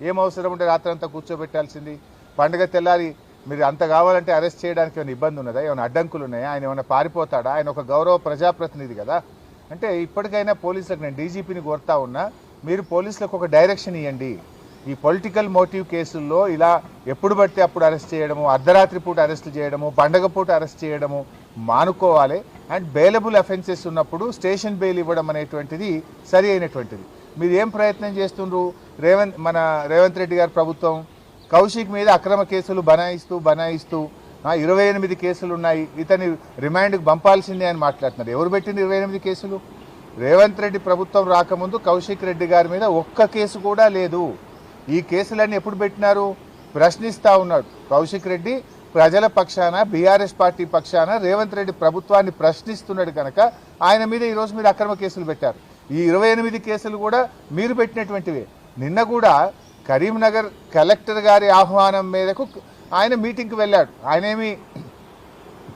ఏం అవసరం ఉంటే రాత్రంతా కూర్చోబెట్టాల్సింది? పండుగ తెల్లారి మీరు అంత కావాలంటే అరెస్ట్ చేయడానికి ఏమైనా ఇబ్బంది ఉన్నదా? ఏమైనా అడ్డంకులు ఉన్నాయా? ఆయన ఏమైనా పారిపోతాడా? ఆయన ఒక గౌరవ ప్రజాప్రతినిధి కదా. అంటే ఇప్పటికైనా పోలీసులకు, నేను డీజీపీని కోరుతా ఉన్నా, మీరు పోలీసులకు ఒక డైరెక్షన్ ఇవ్వండి. ఈ పొలిటికల్ మోటివ్ కేసుల్లో ఇలా ఎప్పుడు పడితే అప్పుడు అరెస్ట్ చేయడము, అర్ధరాత్రి పూట అరెస్ట్ చేయడము, పండగ పూట అరెస్ట్ చేయడము మానుకోవాలి. అండ్ బెయిలబుల్ అఫెన్సెస్ ఉన్నప్పుడు స్టేషన్ బెయిల్ ఇవ్వడం అనేటువంటిది సరి అయినటువంటిది. మీరు ఏం ప్రయత్నం చేస్తుండ్రు? రేవంత్ రెడ్డి గారి ప్రభుత్వం కౌశిక్ మీద అక్రమ కేసులు బనాయిస్తూ 28 కేసులు ఉన్నాయి, ఇతని రిమాండ్కి పంపాల్సిందే అని మాట్లాడుతున్నారు. ఎవరు పెట్టింది 28 కేసులు? రేవంత్ రెడ్డి ప్రభుత్వం రాకముందు కౌశిక్ రెడ్డి గారి మీద ఒక్క కేసు కూడా లేదు. ఈ కేసులన్నీ ఎప్పుడు పెట్టినారు? ప్రశ్నిస్తూ ఉన్నాడు కౌశిక్ రెడ్డి. ప్రజల పక్షాన, బీఆర్ఎస్ పార్టీ పక్షాన రేవంత్ రెడ్డి ప్రభుత్వాన్ని ప్రశ్నిస్తున్నాడు కనుక ఆయన మీద ఈరోజు మీరు అక్రమ కేసులు పెట్టారు. ఈ 28 కేసులు కూడా మీరు పెట్టినటువంటివే. నిన్న కూడా కరీంనగర్ కలెక్టర్ గారి ఆహ్వానం మేరకు ఆయన మీటింగ్కి వెళ్ళాడు. ఆయన ఏమి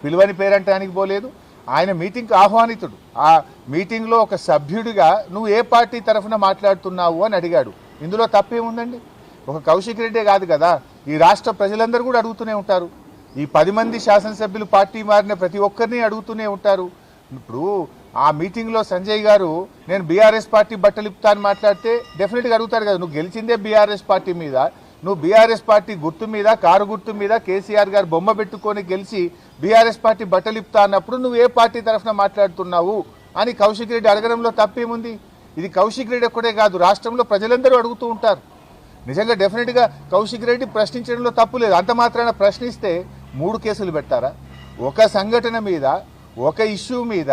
పిలువని పేరంటానికి పోలేదు, ఆయన మీటింగ్కి ఆహ్వానితుడు. ఆ మీటింగ్లో ఒక సభ్యుడిగా నువ్వు ఏ పార్టీ తరఫున మాట్లాడుతున్నావు అని అడిగాడు. ఇందులో తప్పేముందండి? ఒక కౌశిక్ రెడ్డే కాదు కదా, ఈ రాష్ట్ర ప్రజలందరూ కూడా అడుగుతూనే ఉంటారు. ఈ 10 మంది శాసనసభ్యులు పార్టీ మారిన ప్రతి ఒక్కరిని అడుగుతూనే ఉంటారు. ఇప్పుడు ఆ మీటింగ్లో సంజయ్ గారు నేను బీఆర్ఎస్ పార్టీ బట్టలిప్తా అని మాట్లాడితే డెఫినెట్గా అడుగుతాడు కదా, నువ్వు గెలిచిందే బీఆర్ఎస్ పార్టీ మీద, నువ్వు బీఆర్ఎస్ పార్టీ గుర్తు మీద, కారు గుర్తు మీద కేసీఆర్ గారు బొమ్మ పెట్టుకొని గెలిచి బీఆర్ఎస్ పార్టీ బట్టలిప్తా అన్నప్పుడు నువ్వు ఏ పార్టీ తరఫున మాట్లాడుతున్నావు అని కౌశిక్ రెడ్డి అడగడంలో తప్పేముంది? ఇది కౌశిక్ రెడ్డి ఒక్కడే కాదు, రాష్ట్రంలో ప్రజలందరూ అడుగుతూ ఉంటారు. నిజంగా డెఫినెట్గా కౌశిక్ రెడ్డి ప్రశ్నించడంలో తప్పు లేదు. అంత మాత్రాన ప్రశ్నిస్తే 3 కేసులు పెట్టారా? ఒక సంఘటన మీద, ఒక ఇష్యూ మీద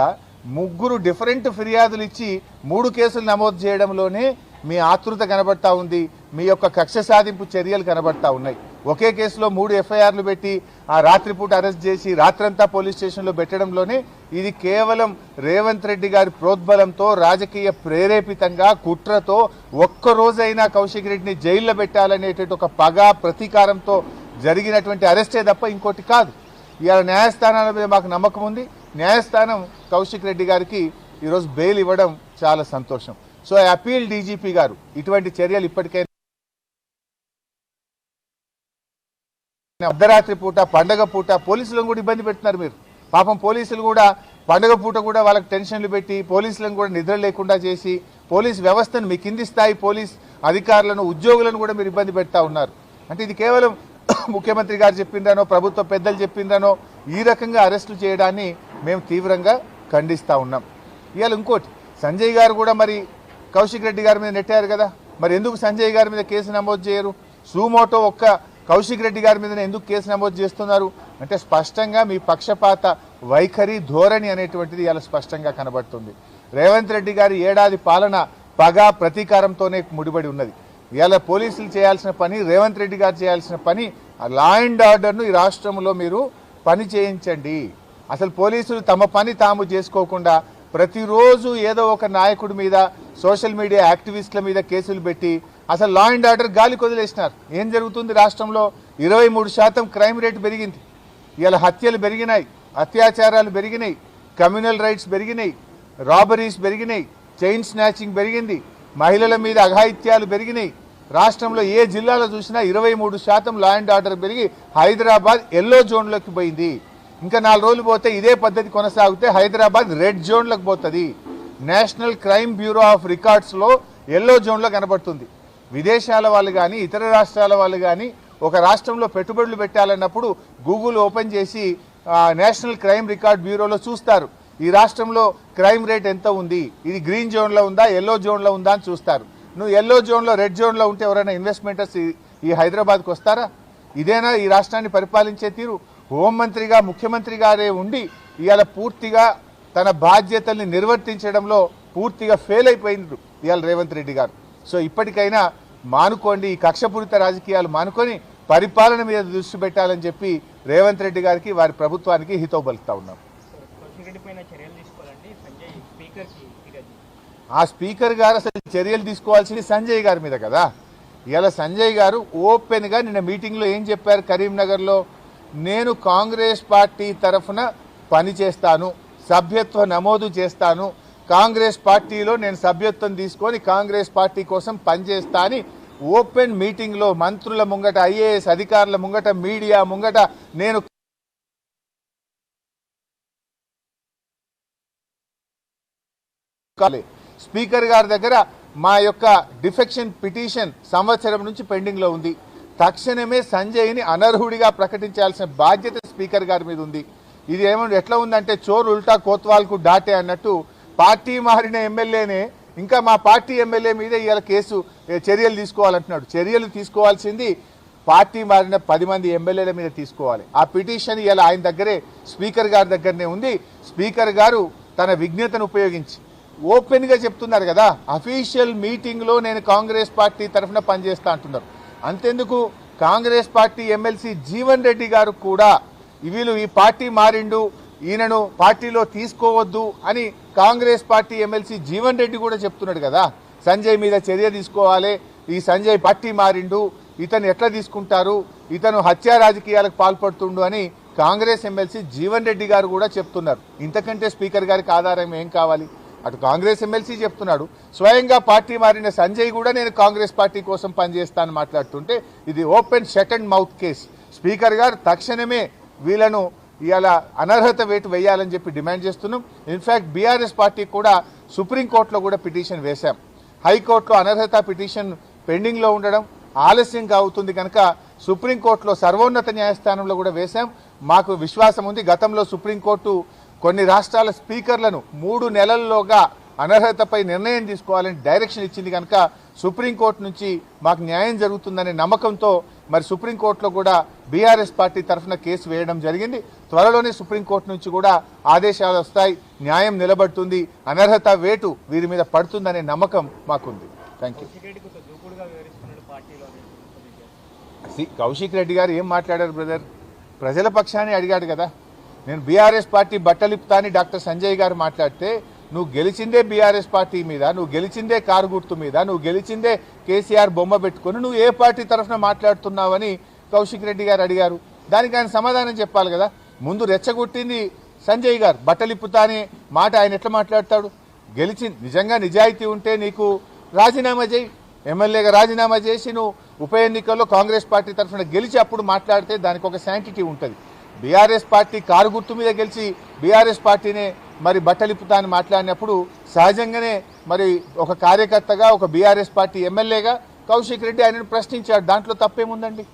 3 డిఫరెంట్ ఫిర్యాదులు ఇచ్చి 3 కేసులు నమోదు చేయడంలోనే మీ ఆతృత కనబడతా ఉంది, మీ యొక్క కక్ష సాధింపు చర్యలు కనబడతా ఉన్నాయి. ఒకే కేసులో 3 ఎఫ్ఐఆర్లు పెట్టి ఆ రాత్రిపూట అరెస్ట్ చేసి రాత్రంతా పోలీస్ స్టేషన్లో పెట్టడంలోనే ఇది కేవలం రేవంత్ రెడ్డి గారి ప్రోద్బలంతో, రాజకీయ ప్రేరేపితంగా, కుట్రతో ఒక్కరోజైనా కౌశిక్ రెడ్డిని జైల్లో పెట్టాలనేటువంటి ఒక పగ, ప్రతీకారంతో జరిగినటువంటి అరెస్టే తప్ప ఇంకోటి కాదు. ఇవాళ న్యాయస్థానాల మీద మాకు నమ్మకం ఉంది. న్యాయస్థానం కౌశిక్ రెడ్డి గారికి ఈరోజు బెయిల్ ఇవ్వడం చాలా సంతోషం. సో ఐ అపీల్ డీజీపీ గారు, ఇటువంటి చర్యలు ఇప్పటికైనా అర్ధరాత్రి పూట, పండగ పూట పోలీసులను కూడా ఇబ్బంది పెడుతున్నారు మీరు. పాపం పోలీసులు కూడా పండగ పూట కూడా వాళ్ళకి టెన్షన్లు పెట్టి పోలీసులను కూడా నిద్ర లేకుండా చేసి పోలీస్ వ్యవస్థను, మీ కింది స్థాయి పోలీస్ అధికారులను, ఉద్యోగులను కూడా మీరు ఇబ్బంది పెడతా ఉన్నారు. అంటే ఇది కేవలం ముఖ్యమంత్రి గారు చెప్పిందనో, ప్రభుత్వ పెద్దలు చెప్పిందనో ఈ రకంగా అరెస్టులు చేయడాన్ని మేము తీవ్రంగా ఖండిస్తూ ఉన్నాం. ఇవాళ ఇంకోటి, సంజయ్ గారు కూడా మరి కౌశిక్ రెడ్డి గారి మీద నెట్టారు కదా, మరి ఎందుకు సంజయ్ గారి మీద కేసు నమోదు చేయరు? సుమోటో ఒక్క కౌశిక్ రెడ్డి గారి మీద ఎందుకు కేసు నమోదు చేస్తున్నారు అంటే స్పష్టంగా మీ పక్షపాత వైఖరి, ధోరణి అనేటువంటిది ఇలా స్పష్టంగా కనబడుతుంది. రేవంత్ రెడ్డి గారి ఏడాది పాలన పగ, ప్రతీకారంతోనే ముడిపడి ఉన్నది. ఇవాళ పోలీసులు చేయాల్సిన పని, రేవంత్ రెడ్డి గారు చేయాల్సిన పని, లా అండ్ ఆర్డర్ను ఈ రాష్ట్రంలో మీరు పని చేయించండి. అసలు పోలీసులు తమ పని తాము చేసుకోకుండా ప్రతిరోజు ఏదో ఒక నాయకుడి మీద, సోషల్ మీడియా యాక్టివిస్టుల మీద కేసులు పెట్టి అసలు లా అండ్ ఆర్డర్ గాలికి వదిలేసినారు. ఏం జరుగుతుంది? రాష్ట్రంలో 23% క్రైమ్ రేట్ పెరిగింది. ఇవాళ హత్యలు పెరిగినాయి, అత్యాచారాలు పెరిగినాయి, కమ్యూనల్ రైట్స్ పెరిగినాయి, రాబరీస్ పెరిగినాయి, చైన్ స్నాచింగ్ పెరిగింది, మహిళల మీద అఘాయిత్యాలు పెరిగినాయి. రాష్ట్రంలో ఏ జిల్లాలో చూసినా 23% లా అండ్ ఆర్డర్ పెరిగి హైదరాబాద్ ఎల్లో జోన్లోకి పోయింది. ఇంకా 4 రోజులు పోతే ఇదే పద్ధతి కొనసాగితే హైదరాబాద్ రెడ్ జోన్లోకి పోతుంది. నేషనల్ క్రైమ్ బ్యూరో ఆఫ్ రికార్డ్స్లో ఎల్లో జోన్లో కనబడుతుంది. విదేశాల వాళ్ళు కానీ, ఇతర రాష్ట్రాల వాళ్ళు కానీ ఒక రాష్ట్రంలో పెట్టుబడులు పెట్టాలన్నప్పుడు గూగుల్ ఓపెన్ చేసి నేషనల్ క్రైమ్ రికార్డ్ బ్యూరోలో చూస్తారు, ఈ రాష్ట్రంలో క్రైమ్ రేట్ ఎంత ఉంది, ఇది గ్రీన్ జోన్లో ఉందా, ఎల్లో జోన్లో ఉందా అని చూస్తారు. నువ్వు ఎల్లో జోన్లో, రెడ్ జోన్లో ఉంటే ఎవరైనా ఇన్వెస్ట్మెంటర్స్ ఈ హైదరాబాద్కి వస్తారా? ఇదేనా ఈ రాష్ట్రాన్ని పరిపాలించే తీరు? హోంమంత్రిగా ముఖ్యమంత్రి గారే ఉండి ఇవాళ పూర్తిగా తన బాధ్యతల్ని నిర్వర్తించడంలో పూర్తిగా ఫెయిల్ అయిపోయింది ఇవాళ రేవంత్ రెడ్డి గారు. సో ఇప్పటికైనా మానుకోండి, ఈ కక్షపూరిత రాజకీయాలు మానుకొని పరిపాలన మీద దృష్టి పెట్టాలని చెప్పి రేవంత్ రెడ్డి గారికి, వారి ప్రభుత్వానికి హితవు పలుకుతా ఉన్నాం. ఆ స్పీకర్ గారు అసలు చర్యలు తీసుకోవాల్సింది సంజయ్ గారి మీద కదా. ఇవాళ సంజయ్ గారు ఓపెన్గా నిన్న మీటింగ్లో ఏం చెప్పారు? కరీంనగర్లో నేను కాంగ్రెస్ పార్టీ తరఫున పనిచేస్తాను, సభ్యత్వ నమోదు చేస్తాను, కాంగ్రెస్ పార్టీలో నేను సభ్యత్వం తీసుకొని కాంగ్రెస్ పార్టీ కోసం పనిచేస్తా అని ఓపెన్ మీటింగ్లో మంత్రుల ముంగట, ఐఏఎస్ అధికారుల ముంగట, మీడియా ముంగట నేను స్పీకర్ గారి దగ్గర మా యొక్క డిఫెక్షన్ పిటిషన్ సంవత్సరం నుంచి పెండింగ్లో ఉంది. తక్షణమే సంజయ్ని అనర్హుడిగా ప్రకటించాల్సిన బాధ్యత స్పీకర్ గారి మీద ఉంది. ఇది ఏమన్నా ఎట్లా ఉందంటే చోరు ఉల్టా కోత్వాల్కు డాటే అన్నట్టు పార్టీ మారిన ఎమ్మెల్యేనే ఇంకా మా పార్టీ ఎమ్మెల్యే మీద ఇవాళ చర్యలు తీసుకోవాలంటున్నాడు. చర్యలు తీసుకోవాల్సింది పార్టీ మారిన 10 మంది ఎమ్మెల్యేల మీద తీసుకోవాలి. ఆ పిటిషన్ ఇవాళ ఆయన దగ్గరే స్పీకర్ గారి దగ్గరనే ఉంది. స్పీకర్ గారు తన విజ్ఞతను ఉపయోగించి ఓపెన్గా చెప్తున్నారు కదా, అఫీషియల్ మీటింగ్లో నేను కాంగ్రెస్ పార్టీ తరఫున పనిచేస్తా అంటున్నారు. అంతెందుకు కాంగ్రెస్ పార్టీ ఎమ్మెల్సీ జీవన్ రెడ్డి గారు కూడా వీళ్ళు ఈ పార్టీ మారిండు, ఈయనను పార్టీలో తీసుకోవద్దు అని కాంగ్రెస్ పార్టీ ఎమ్మెల్సీ జీవన్ రెడ్డి కూడా చెప్తున్నాడు కదా. సంజయ్ మీద చర్య తీసుకోవాలి, ఈ సంజయ్ పార్టీ మారిండు, ఇతను ఎట్లా తీసుకుంటారు, ఇతను హత్యా రాజకీయాలకు పాల్పడుతుండు అని కాంగ్రెస్ ఎమ్మెల్సీ జీవన్ రెడ్డి గారు కూడా చెప్తున్నారు. ఇంతకంటే స్పీకర్ గారికి ఆధారం ఏం కావాలి? అటు కాంగ్రెస్ ఎమ్మెల్సీ చెప్తున్నాడు, స్వయంగా పార్టీ మారిన సంజయ్ కూడా నేను కాంగ్రెస్ పార్టీ కోసం పనిచేస్తానని మాట్లాడుతుంటే ఇది open shut and mouth case. Speaker గారు తక్షణమే వీళ్ళను ఇలా అనర్హత వేటు వేయాలని చెప్పి డిమాండ్ చేస్తున్నాం. ఇన్ఫ్యాక్ట్ బీఆర్ఎస్ పార్టీ కూడా సుప్రీంకోర్టులో కూడా పిటిషన్ వేశాం. హైకోర్టులో అనర్హత పిటిషన్ పెండింగ్లో ఉండడం ఆలస్యంగా అవుతుంది కనుక సుప్రీంకోర్టులో సర్వోన్నత న్యాయస్థానంలో కూడా వేశాం. మాకు విశ్వాసం ఉంది, గతంలో సుప్రీంకోర్టు కొన్ని రాష్ట్రాల స్పీకర్లను 3 నెలల్లోగా అనర్హతపై నిర్ణయం తీసుకోవాలని డైరెక్షన్ ఇచ్చింది కనుక సుప్రీంకోర్టు నుంచి మాకు న్యాయం జరుగుతుందనే నమ్మకంతో మరి సుప్రీంకోర్టులో కూడా బీఆర్ఎస్ పార్టీ తరఫున కేసు వేయడం జరిగింది. త్వరలోనే సుప్రీంకోర్టు నుంచి కూడా ఆదేశాలు వస్తాయి, న్యాయం నిలబడుతుంది, అనర్హత వేటు వీరి మీద పడుతుందనే నమ్మకం మాకుంది. Thank you. కౌశిక్ రెడ్డి గారు ఏం మాట్లాడారు బ్రదర్? ప్రజల పక్షాన్ని అడిగాడు కదా. నేను బీఆర్ఎస్ పార్టీ బట్టలిప్తా అని డాక్టర్ సంజయ్ గారు మాట్లాడితే నువ్వు గెలిచిందే బీఆర్ఎస్ పార్టీ మీద, నువ్వు గెలిచిందే కారు గుర్తు మీద, నువ్వు గెలిచిందే కేసీఆర్ బొమ్మ పెట్టుకుని నువ్వు ఏ పార్టీ తరఫున మాట్లాడుతున్నావని కౌశిక్ రెడ్డి గారు అడిగారు. దానికి ఆయన సమాధానం చెప్పాలి కదా. ముందు రెచ్చగొట్టింది సంజయ్ గారు, బట్టలిప్పుతా అనే మాట ఆయన ఎట్లా మాట్లాడతాడు? నిజంగా నిజాయితీ ఉంటే నీకు రాజీనామా చేయి, ఎమ్మెల్యేగా రాజీనామా చేసి నువ్వు ఉప ఎన్నికల్లో కాంగ్రెస్ పార్టీ తరఫున గెలిచి అప్పుడు మాట్లాడితే దానికి ఒక శాంటిటీ ఉంటుంది. బీఆర్ఎస్ పార్టీ కారు గుర్తు మీద గెలిచి బీఆర్ఎస్ పార్టీనే మరి బట్టలిప్పుతా అని మాట్లాడినప్పుడు సహజంగానే మరి ఒక కార్యకర్తగా, ఒక బీఆర్ఎస్ పార్టీ ఎమ్మెల్యేగా కౌశిక్ రెడ్డి ఆయనను ప్రశ్నించాడు. దాంట్లో తప్పేముందండి?